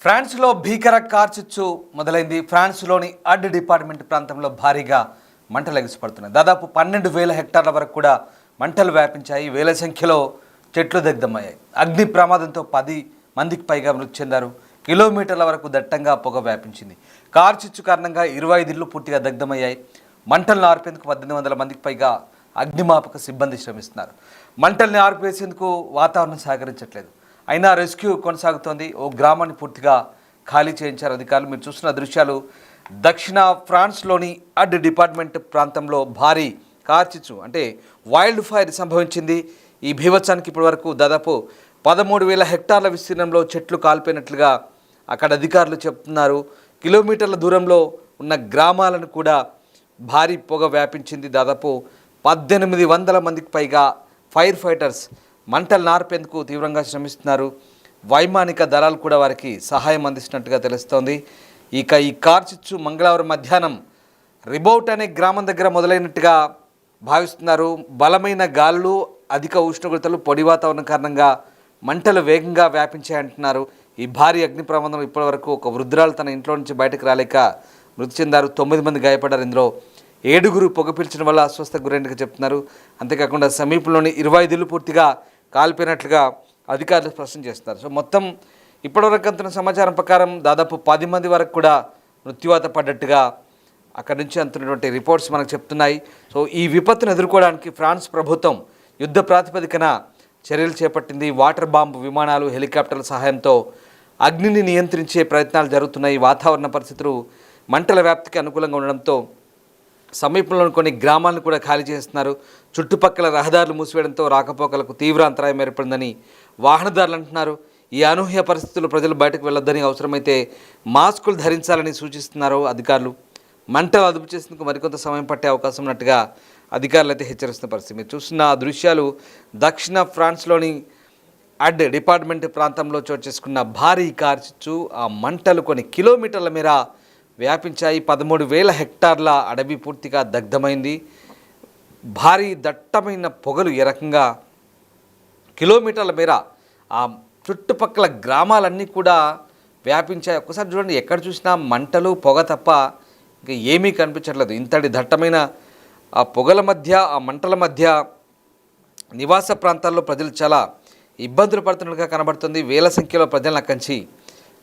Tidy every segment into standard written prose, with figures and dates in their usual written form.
ఫ్రాన్స్లో భీకర కార్చిచ్చు మొదలైంది. ఫ్రాన్స్లోని అడ్ డిపార్ట్మెంట్ ప్రాంతంలో భారీగా మంటలు ఎగిసిపడుతున్నాయి. దాదాపు 12,000 హెక్టార్ల వరకు కూడా మంటలు వ్యాపించాయి. వేల సంఖ్యలో చెట్లు దగ్ధమయ్యాయి. అగ్ని ప్రమాదంతో 10 మందికి పైగా మృతి చెందారు. కిలోమీటర్ల వరకు దట్టంగా పొగ వ్యాపించింది. కార్చిచ్చు కారణంగా 25 ఇళ్లు పూర్తిగా దగ్ధమయ్యాయి. మంటలను ఆర్పేందుకు 1800 మందికి పైగా అగ్నిమాపక సిబ్బంది శ్రమిస్తున్నారు. మంటల్ని ఆర్పేసేందుకు వాతావరణం సహకరించట్లేదు. అయినా రెస్క్యూ కొనసాగుతోంది. ఓ గ్రామాన్ని పూర్తిగా ఖాళీ చేయించారు అధికారులు. మీరు చూస్తున్న దృశ్యాలు దక్షిణ ఫ్రాన్స్లోని అడ్ డిపార్ట్మెంట్ ప్రాంతంలో భారీ కార్చిచ్చు అంటే వైల్డ్ ఫైర్ సంభవించింది. ఈ బీభత్సానికి ఇప్పటివరకు దాదాపు 13,000 హెక్టార్ల విస్తీర్ణంలో చెట్లు కాల్పోయినట్లుగా అక్కడ అధికారులు చెప్తున్నారు. కిలోమీటర్ల దూరంలో ఉన్న గ్రామాలను కూడా భారీ పొగ వ్యాపించింది. దాదాపు 1800 మందికి పైగా ఫైర్ ఫైటర్స్ మంటలు ఆర్పేందుకు తీవ్రంగా శ్రమిస్తున్నారు. వైమానిక దళాలు కూడా వారికి సహాయం అందిస్తున్నట్టుగా తెలుస్తోంది. ఇక ఈ కార్చిచ్చు మంగళవారం మధ్యాహ్నం రిబౌట్ అనే గ్రామం దగ్గర మొదలైనట్టుగా భావిస్తున్నారు. బలమైన గాలులు, అధిక ఉష్ణోగ్రతలు, పొడి వాతావరణం కారణంగా మంటలు వేగంగా వ్యాపించాయంటున్నారు. ఈ భారీ అగ్ని ప్రమాదంలో ఇప్పటివరకు ఒక వృద్ధురాలు తన ఇంట్లో నుంచి బయటకు రాలేక మృతి చెందారు. 9 మంది గాయపడ్డారు. ఇందులో 7 పొగ పీల్చడం వల్ల అస్వస్థకు గురైనట్టుగా చెప్తున్నారు. అంతేకాకుండా సమీపంలోని 25 ఇళ్లు పూర్తిగా కాల్పోయినట్లుగా అధికారులు స్పష్టం చేస్తున్నారు. సో మొత్తం ఇప్పటివరకు అంతున్న సమాచారం ప్రకారం దాదాపు 10 మంది వరకు కూడా మృత్యువాత పడ్డట్టుగా అక్కడి నుంచి అంతున్నటువంటి రిపోర్ట్స్ మనకు చెప్తున్నాయి. సో ఈ విపత్తును ఎదుర్కోవడానికి ఫ్రాన్స్ ప్రభుత్వం యుద్ధ ప్రాతిపదికన చర్యలు చేపట్టింది. వాటర్ బాంబు విమానాలు, హెలికాప్టర్ల సహాయంతో అగ్నిని నియంత్రించే ప్రయత్నాలు జరుగుతున్నాయి. వాతావరణ పరిస్థితులు మంటల వ్యాప్తికి అనుకూలంగా ఉండడంతో సమీపంలోని కొన్ని గ్రామాలను కూడా ఖాళీ చేస్తున్నారు. చుట్టుపక్కల రహదారులు మూసివేయడంతో రాకపోకలకు తీవ్ర అంతరాయం ఏర్పడిందని వాహనదారులు అంటున్నారు. ఈ అనూహ్య పరిస్థితుల్లో ప్రజలు బయటకు వెళ్ళొద్దని, అవసరమైతే మాస్కులు ధరించాలని సూచిస్తున్నారు అధికారులు. మంటలు అదుపు చేసేందుకు మరికొంత సమయం పట్టే అవకాశం ఉన్నట్టుగా అధికారులు అయితే హెచ్చరిస్తున్న పరిస్థితి. మీరు చూస్తున్న ఆ దృశ్యాలు దక్షిణ ఫ్రాన్స్లోని అడ్ డిపార్ట్మెంట్ ప్రాంతంలో చోటు చేసుకున్న భారీ కార్చిచ్చు. ఆ మంటలు కొన్ని కిలోమీటర్ల మేర వ్యాపించాయి. 13,000 హెక్టార్ల అడవి పూర్తిగా దగ్ధమైంది. భారీ దట్టమైన పొగలు ఏ రకంగా కిలోమీటర్ల మేర ఆ చుట్టుపక్కల గ్రామాలన్నీ కూడా వ్యాపించాయి. ఒక్కసారి చూడండి, ఎక్కడ చూసినా మంటలు, పొగ తప్ప ఇంకా ఏమీ కనిపించట్లేదు. ఇంతటి దట్టమైన ఆ పొగల మధ్య, ఆ మంటల మధ్య నివాస ప్రాంతాల్లో ప్రజలు చాలా ఇబ్బందులు పడుతున్నట్టుగా కనబడుతుంది. వేల సంఖ్యలో ప్రజలను అక్కడి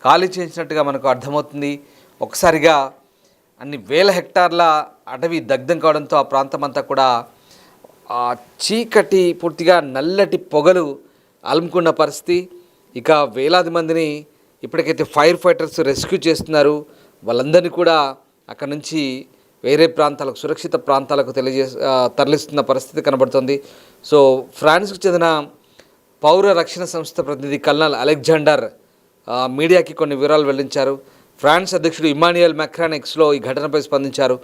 ఖాళీ చేయించినట్టుగా మనకు అర్థమవుతుంది. ఒకసారిగా అన్ని వేల హెక్టార్ల అటవీ దగ్ధం కావడంతో ఆ ప్రాంతం అంతా కూడా చీకటి, పూర్తిగా నల్లటి పొగలు అలుముకున్న పరిస్థితి. ఇక వేలాది మందిని ఇప్పటికైతే ఫైర్ ఫైటర్స్ రెస్క్యూ చేస్తున్నారు. వాళ్ళందరినీ కూడా అక్కడ నుంచి వేరే ప్రాంతాలకు, సురక్షిత ప్రాంతాలకు తరలిస్తున్న పరిస్థితి కనబడుతుంది. సో ఫ్రాన్స్కు చెందిన పౌర రక్షణ సంస్థ ప్రతినిధి కల్నల్ అలెగ్జాండర్ మీడియాకి కొన్ని వివరాలు వెల్లడించారు. ఫ్రాన్స్ అధ్యక్షుడు ఇమాన్యుయల్ మాక్రాన్ ఎక్స్లో ఈ ఘటనపై స్పందించారు.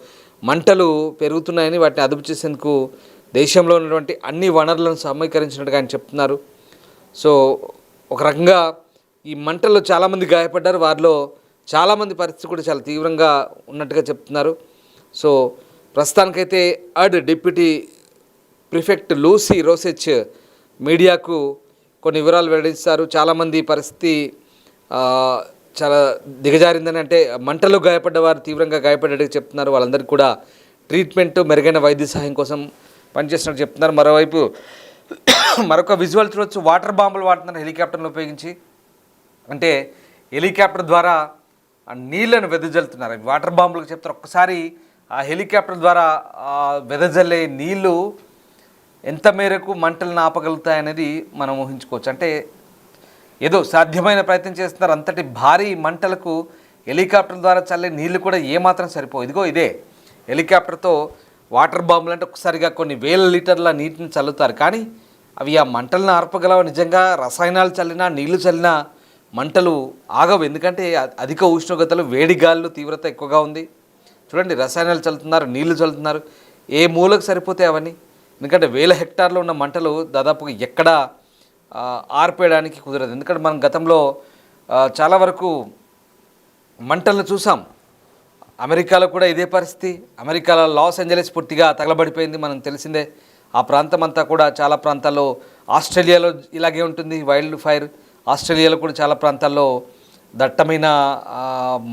మంటలు పెరుగుతున్నాయని, వాటిని అదుపు చేసేందుకు దేశంలో ఉన్నటువంటి అన్ని వనరులను సమీకరించినట్టుగా ఆయన చెప్తున్నారు. సో ఒక రకంగా ఈ మంటల్లో చాలామంది గాయపడ్డారు. వారిలో చాలామంది పరిస్థితి కూడా చాలా తీవ్రంగా ఉన్నట్టుగా చెప్తున్నారు. సో ప్రస్తుతానికైతే అడ్ డిప్యూటీ ప్రిఫెక్ట్ లూసీ రోసెచ్ మీడియాకు కొన్ని వివరాలు వెల్లడిస్తారు. చాలామంది పరిస్థితి చాలా దిగజారిందని, అంటే మంటల్లో గాయపడ్డ వారు తీవ్రంగా గాయపడ్డట్టుగా చెప్తున్నారు. వాళ్ళందరికీ కూడా ట్రీట్మెంట్, మెరుగైన వైద్య సహాయం కోసం పనిచేస్తున్నట్టు చెప్తున్నారు. మరోవైపు మరొక విజువల్ చూడవచ్చు. వాటర్ బాంబులు వాడుతున్నారు హెలికాప్టర్ను ఉపయోగించి. అంటే హెలికాప్టర్ ద్వారా నీళ్లను వెదజల్లుతున్నారు. వాటర్ బాంబులకు చెప్తారు. ఒక్కసారి ఆ హెలికాప్టర్ ద్వారా వెదజల్లే నీళ్లు ఎంత మేరకు మంటలను ఆపగలుగుతాయనేది మనం ఊహించుకోవచ్చు. అంటే ఏదో సాధ్యమైన ప్రయత్నం చేస్తున్నారు. అంతటి భారీ మంటలకు హెలికాప్టర్ ద్వారా చల్లే నీళ్లు కూడా ఏమాత్రం సరిపోవు. ఇదిగో ఇదే హెలికాప్టర్తో వాటర్ బాంబులు అంటే ఒకసారిగా కొన్ని వేల లీటర్ల నీటిని చల్లుతారు. కానీ అవి ఆ మంటలను ఆర్పగలవు. నిజంగా రసాయనాలు చల్లినా, నీళ్లు చల్లినా మంటలు ఆగవు. ఎందుకంటే అధిక ఉష్ణోగ్రతలు, వేడి గాలులు తీవ్రత ఎక్కువగా ఉంది. చూడండి, రసాయనాలు చల్లుతున్నారు, నీళ్లు చల్లుతున్నారు. ఏ మూలకు సరిపోతాయి అవన్నీ? ఎందుకంటే వేల హెక్టార్లో ఉన్న మంటలు దాదాపుగా ఎక్కడా ఆర్పేయడానికి కుదరదు. ఎందుకంటే మనం గతంలో చాలా వరకు మంటలను చూసాం. అమెరికాలో కూడా ఇదే పరిస్థితి. అమెరికాలో లాస్ ఏంజలస్ పూర్తిగా తగలబడిపోయింది, మనం తెలిసిందే. ఆ ప్రాంతం అంతా కూడా చాలా ప్రాంతాల్లో, ఆస్ట్రేలియాలో ఇలాగే ఉంటుంది వైల్డ్ ఫైర్. ఆస్ట్రేలియాలో కూడా చాలా ప్రాంతాల్లో దట్టమైన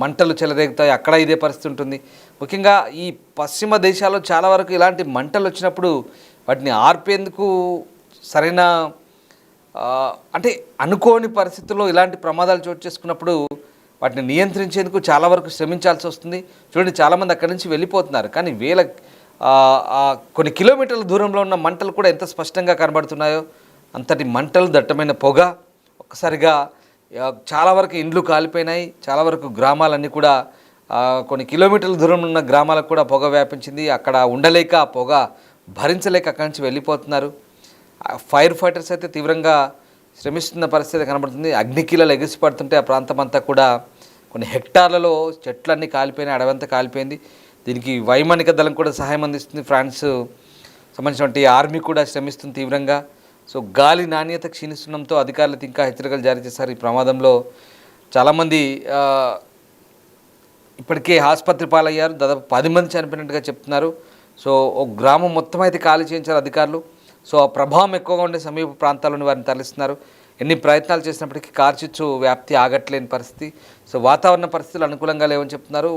మంటలు చెలరేగుతాయి. అక్కడ ఇదే పరిస్థితి ఉంటుంది. ముఖ్యంగా ఈ పశ్చిమ దేశాల్లో చాలా వరకు ఇలాంటి మంటలు వచ్చినప్పుడు వాటిని ఆర్పేందుకు సరైన అంటే అనుకోని పరిస్థితుల్లో ఇలాంటి ప్రమాదాలు చోటు చేసుకున్నప్పుడు వాటిని నియంత్రించేందుకు చాలా వరకు శ్రమించాల్సి వస్తుంది. చూడండి, చాలామంది అక్కడి నుంచి వెళ్ళిపోతున్నారు. కానీ కొన్ని కిలోమీటర్ల దూరంలో ఉన్న మంటలు కూడా ఎంత స్పష్టంగా కనబడుతున్నాయో, అంతటి మంటలు, దట్టమైన పొగ, ఒక్కసారిగా చాలా వరకు ఇండ్లు కాలిపోయినాయి. చాలా వరకు గ్రామాలన్నీ కూడా కొన్ని కిలోమీటర్ల దూరంలో ఉన్న గ్రామాలకు కూడా పొగ వ్యాపించింది. అక్కడ ఉండలేక, పొగ భరించలేక అక్కడి నుంచి వెళ్ళిపోతున్నారు. ఫైర్ ఫైటర్స్ అయితే తీవ్రంగా శ్రమిస్తున్న పరిస్థితి కనబడుతుంది. అగ్నికీలలు ఎగిసిపడుతుంటే ఆ ప్రాంతం అంతా కూడా కొన్ని హెక్టార్లలో చెట్లన్నీ కాలిపోయినాయి, అడవంతా కాలిపోయింది. దీనికి వైమానిక దళం కూడా సహాయం అందిస్తుంది. ఫ్రాన్స్ సంబంధించినటువంటి ఆర్మీ కూడా శ్రమిస్తుంది తీవ్రంగా. సో గాలి నాణ్యత క్షీణిస్తుండడంతో అధికారులు ఇంకా హెచ్చరికలు జారీ చేశారు. ఈ ప్రమాదంలో చాలామంది ఇప్పటికే ఆసుపత్రి పాలయ్యారు. దాదాపు 10 మంది చనిపోయినట్టుగా చెప్తున్నారు. సో ఒక గ్రామం మొత్తం అయితే ఖాళీ చేయించారు అధికారులు. సో ఆ ప్రభావం ఎక్కువగా ఉండే సమీప ప్రాంతాల్లోని వారిని తరలిస్తున్నారు. ఎన్ని ప్రయత్నాలు చేసినప్పటికీ కార్చిచ్చు వ్యాప్తి ఆగట్లేని పరిస్థితి. సో వాతావరణ పరిస్థితులు అనుకూలంగా లేవని చెప్తున్నారు.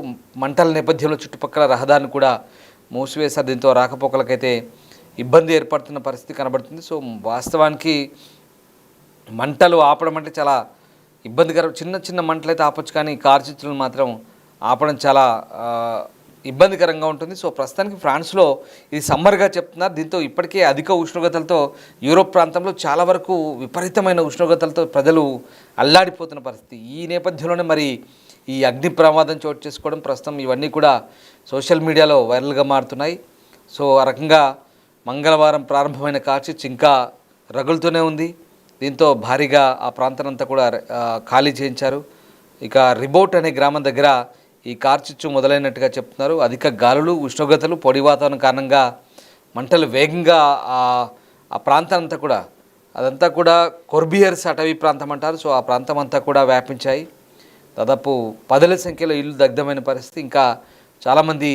మంటల నేపథ్యంలో చుట్టుపక్కల రహదారిని కూడా మూసివేశారు. దీంతో రాకపోకలకైతే ఇబ్బంది ఏర్పడుతున్న పరిస్థితి కనబడుతుంది. సో వాస్తవానికి మంటలు ఆపడం అంటే చాలా ఇబ్బందికరం. చిన్న చిన్న మంటలు అయితే ఆపొచ్చు, కానీ కార్చిచ్చులను మాత్రం ఆపడం చాలా ఇబ్బందికరంగా ఉంటుంది. సో ప్రస్తుతానికి ఫ్రాన్స్లో ఇది సమ్మర్గా చెప్తున్నారు. దీంతో ఇప్పటికే అధిక ఉష్ణోగ్రతలతో యూరోప్ ప్రాంతంలో చాలా వరకు విపరీతమైన ఉష్ణోగ్రతలతో ప్రజలు అల్లాడిపోతున్న పరిస్థితి. ఈ నేపథ్యంలోనే మరి ఈ అగ్ని ప్రమాదం చోటు చేసుకోవడం, ప్రస్తుతం ఇవన్నీ కూడా సోషల్ మీడియాలో వైరల్గా మారుతున్నాయి. సో ఆ రకంగా మంగళవారం ప్రారంభమైన కార్చిచ్చు ఇంకా రగులుతూనే ఉంది. దీంతో భారీగా ఆ ప్రాంతానంతా కూడా ఖాళీ చేయించారు. ఇక రిబోట్ అనే గ్రామం దగ్గర ఈ కార్చిచ్చు మొదలైనట్టుగా చెప్తున్నారు. అధిక గాలులు, ఉష్ణోగ్రతలు, పొడి వాతావరణం కారణంగా మంటలు వేగంగా ఆ ప్రాంతానంతా కూడా, అదంతా కూడా కొర్బియర్స్ అటవీ ప్రాంతం అంటారు. సో ఆ ప్రాంతం అంతా కూడా వ్యాపించాయి. దాదాపు 10ల సంఖ్యలో ఇల్లు దగ్ధమైన పరిస్థితి. ఇంకా చాలామంది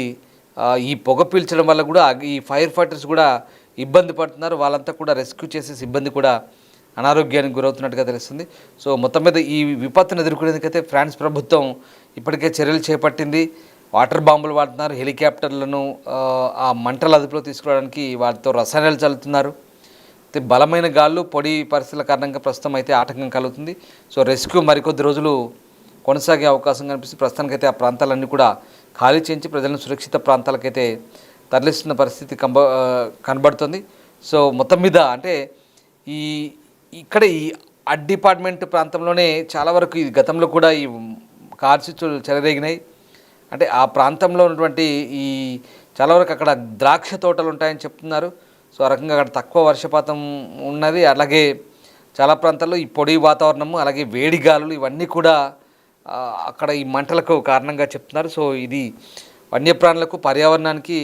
ఈ పొగ పీల్చడం వల్ల కూడా ఈ ఫైర్ ఫైటర్స్ కూడా ఇబ్బంది పడుతున్నారు. వాళ్ళంతా కూడా రెస్క్యూ చేసే సిబ్బంది కూడా అనారోగ్యానికి గురవుతున్నట్టుగా తెలుస్తుంది. సో మొత్తం మీద ఈ విపత్తును ఎదుర్కొనేందుకైతే ఫ్రాన్స్ ప్రభుత్వం ఇప్పటికే చర్యలు చేపట్టింది. వాటర్ బాంబులు వాడుతున్నారు, హెలికాప్టర్లను ఆ మంటల అదుపులో తీసుకురావడానికి వాటితో రసాయనాలు చల్లుతున్నారు. అయితే బలమైన గాళ్ళు, పొడి పరిస్థితుల కారణంగా ప్రస్తుతం అయితే ఆటంకం కలుగుతుంది. సో రెస్క్యూ మరికొద్ది రోజులు కొనసాగే అవకాశం కనిపిస్తుంది. ప్రస్తుతానికైతే ఆ ప్రాంతాలన్నీ కూడా ఖాళీ చేయించి ప్రజలను సురక్షిత ప్రాంతాలకైతే తరలిస్తున్న పరిస్థితి కనబడుతుంది. సో మొత్తం మీద అంటే ఇక్కడ ఈ డిపార్ట్మెంట్ ప్రాంతంలోనే చాలా వరకు ఈ గతంలో కూడా ఈ కార్చిచ్చులు చెలరేగినాయి. అంటే ఆ ప్రాంతంలో ఉన్నటువంటి ఈ చాలా వరకు అక్కడ ద్రాక్ష తోటలు ఉంటాయని చెప్తున్నారు. సో ఆ రకంగా అక్కడ తక్కువ వర్షపాతం ఉన్నది. అలాగే చాలా ప్రాంతాల్లో ఈ పొడి వాతావరణము, అలాగే వేడి గాలులు, ఇవన్నీ కూడా అక్కడ ఈ మంటలకు కారణంగా చెప్తున్నారు. సో ఇది వన్యప్రాణులకు, పర్యావరణానికి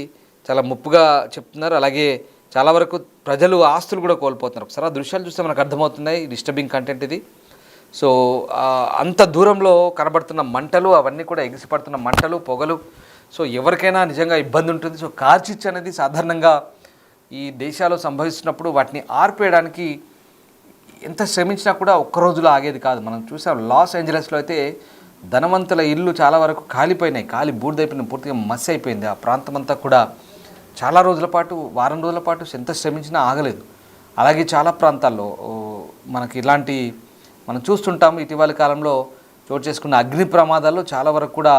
చాలా ముప్పుగా చెప్తున్నారు. అలాగే చాలా వరకు ప్రజలు ఆస్తులు కూడా కోల్పోతున్నారు. ఒకసారి ఆ దృశ్యాలు చూస్తే మనకు అర్థమవుతున్నాయి. డిస్టర్బింగ్ కంటెంట్ ఇది. సో అంత దూరంలో కనబడుతున్న మంటలు, అవన్నీ కూడా ఎగిసిపడుతున్న మంటలు, పొగలు. సో ఎవరికైనా నిజంగా ఇబ్బంది ఉంటుంది. సో కార్చిచ్చు అనేది సాధారణంగా ఈ దేశాల్లో సంభవిస్తున్నప్పుడు వాటిని ఆర్పేయడానికి ఎంత శ్రమించినా కూడా ఒక్క రోజులో ఆగేది కాదు. మనం చూసాం లాస్ ఏంజలస్లో అయితే ధనవంతుల ఇల్లు చాలా వరకు కాలిపోయినాయి, కాలి బూడిదైపోయినాయి, పూర్తిగా మస్ అయిపోయింది. ఆ ప్రాంతం అంతా కూడా చాలా రోజుల పాటు, వారం రోజుల పాటు ఎంత శ్రమించినా ఆగలేదు. అలాగే చాలా ప్రాంతాల్లో మనకి ఇలాంటి మనం చూస్తుంటాము. ఇటీవలి కాలంలో చోటు చేసుకున్న అగ్ని ప్రమాదాల్లో చాలా వరకు కూడా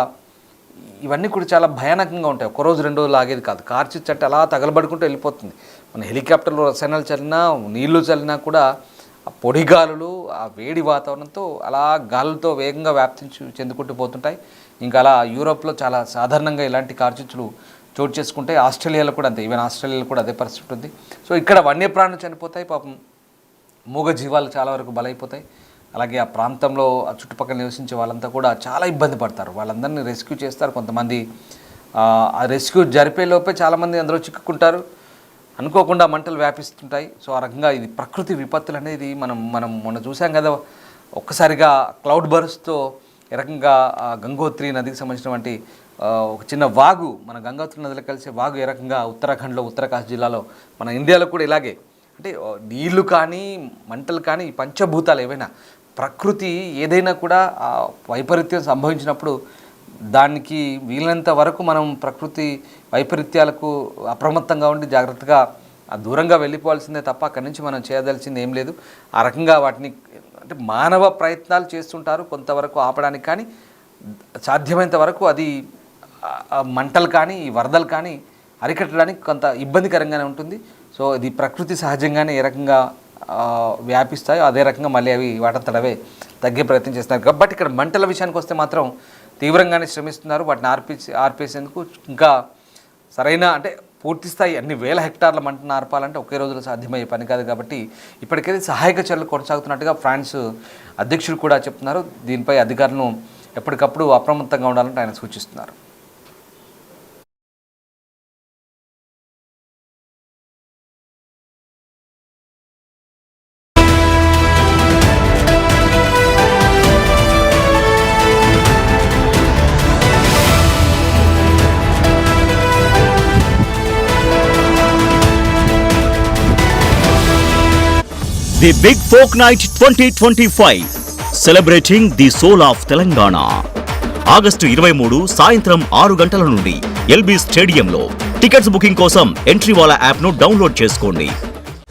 ఇవన్నీ కూడా చాలా భయానకంగా ఉంటాయి. ఒక రోజు 2 రోజులు ఆగేది కాదు. కార్చిచ్చు అంటే అలా తగలబడుకుంటూ వెళ్ళిపోతుంది. మన హెలికాప్టర్లో రసాయనాలు చల్లినా, నీళ్లు చల్లినా కూడా ఆ పొడి గాలులు, ఆ వేడి వాతావరణంతో అలా గాలులతో వేగంగా చెందుకుంటూ పోతుంటాయి. ఇంకా అలా యూరోప్లో చాలా సాధారణంగా ఇలాంటి కార్చిచ్చులు చోటు చేసుకుంటే, ఆస్ట్రేలియాలో కూడా అంతే. ఈవెన్ ఆస్ట్రేలియాలో కూడా అదే పరిస్థితి ఉంటుంది. సో ఇక్కడ వన్యప్రాణులు చనిపోతాయి, పాపం మూగ జీవాలు చాలా వరకు బలైపోతాయి. అలాగే ఆ ప్రాంతంలో ఆ చుట్టుపక్కల నివసించే వాళ్ళంతా కూడా చాలా ఇబ్బంది పడతారు. వాళ్ళందరినీ రెస్క్యూ చేస్తారు. కొంతమంది ఆ రెస్క్యూ జరిపే లోపే చాలామంది అందులో చిక్కుకుంటారు. అనుకోకుండా మంటలు వ్యాపిస్తుంటాయి. సో ఆ రకంగా ఇది ప్రకృతి విపత్తులు అనేది మనం మొన్న చూసాం కదా. ఒక్కసారిగా క్లౌడ్ బర్స్ట్తో ఏ రకంగా గంగోత్రి నదికి సంబంధించినటువంటి ఒక చిన్న వాగు, మన గంగోత్రి నదిలో కలిసే వాగు ఏ రకంగా ఉత్తరాఖండ్లో, ఉత్తరకాశీ జిల్లాలో, మన ఇండియాలో కూడా ఇలాగే అంటే నీళ్లు కానీ, మంటలు కానీ, ఈ పంచభూతాలు ఏవైనా ప్రకృతి ఏదైనా కూడా వైపరీత్యం సంభవించినప్పుడు దానికి వీలైనంత వరకు మనం ప్రకృతి వైపరీత్యాలకు అప్రమత్తంగా ఉండి జాగ్రత్తగా దూరంగా వెళ్ళిపోవాల్సిందే తప్ప అక్కడి నుంచి మనం చేయదలిచింది ఏం లేదు. ఆ రకంగా వాటిని అంటే మానవ ప్రయత్నాలు చేస్తుంటారు కొంతవరకు ఆపడానికి, కానీ సాధ్యమైనంత వరకు అది మంటలు కానీ ఈ వరదలు కానీ అరికట్టడానికి కొంత ఇబ్బందికరంగానే ఉంటుంది. సో ఇది ప్రకృతి సహజంగానే ఏ రకంగా వ్యాపిస్తాయో అదే రకంగా మళ్ళీ అవి వాటంతటవే తగ్గే ప్రయత్నం చేస్తున్నారు. కాబట్టి ఇక్కడ మంటల విషయానికి వస్తే మాత్రం తీవ్రంగానే శ్రమిస్తున్నారు. వాటిని ఆర్పేసేందుకు ఇంకా సరైన అంటే పూర్తి స్థాయి అన్ని వేల హెక్టార్ల మంటను ఆర్పాలంటే ఒకే రోజులో సాధ్యమయ్యే పని కాదు. కాబట్టి ఇప్పటికైతే సహాయక చర్యలు కొనసాగుతున్నట్టుగా ఫ్రాన్స్ అధ్యక్షులు కూడా చెప్తున్నారు. దీనిపై అధికారులను ఎప్పటికప్పుడు అప్రమత్తంగా ఉండాలంటే ఆయన సూచిస్తున్నారు. The Big Folk Night 2025 celebrating the soul of Telangana. August 23 సాయంత్రం 6 గంటల నుండి ఎల్బీ స్టేడియంలో. టికెట్స్ బుకింగ్ కోసం ఎంట్రీవాలా యాప్ను డౌన్లోడ్ చేసుకోండి.